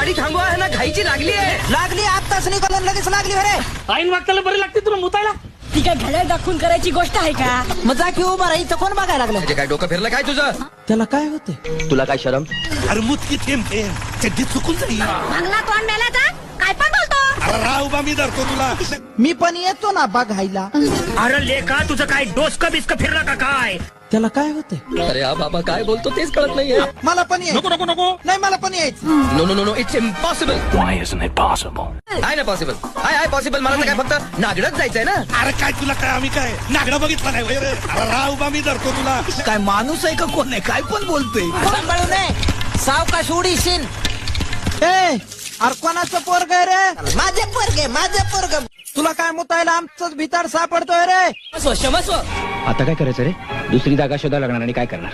गाडी थांबवा ना, घाईची लागली आहे. लागली आत्ताच निघालं लगेच लागली अरे. आईन वागताला बरी लागते तुला मुतायला. ती काय घड्याळ दाखवून करायची गोष्ट आहे का? मग जा की उभा राहा, इथं कोण बघायला लागलं? म्हणजे काय डोकं फिरलं काय तुझं? त्याला काय होते? तुला काय शरम? अरे मुतकी थेंब थेंब चड्डी चुकून जाईल. मागला तोंड मेलाचा काय पण बोलतो. अरे राव बा मी धरतो तुला. मी पण येतो ना बघायला. अरे लेका तुझं काय डोसकं बिस्क फिरलं का काय? त्याला काय होते? अरे हा बाबा काय बोलतो तेच कळत नाहीये. मला पण नको नको नको. नाही, मला पण यायचं. No no no no, it's impossible. Why isn't it possible? आहे ना पॉसिबल, आहे पॉसिबल. मला तर काय फक्त नागडच जायचंय ना. अरे काय तुला काय आम्ही काय नागडा बघितला नाही वय रे. अरे राव बा मी धरतो तुला. काय माणूस आहे का कोण आहे? काय पण बोलतोय. सांभाळू नये, सावकाश उडीशील. ए अरे कोणाचं पोरग रे? माझे पोरगे, माझे पोरग. तुला काय मुतायला आमचंच भिताड सापडतोय रे. क्षमस्व. आता काय करायचं रे? दुसरी जागा शोधायला लागणार आणि काय करणार?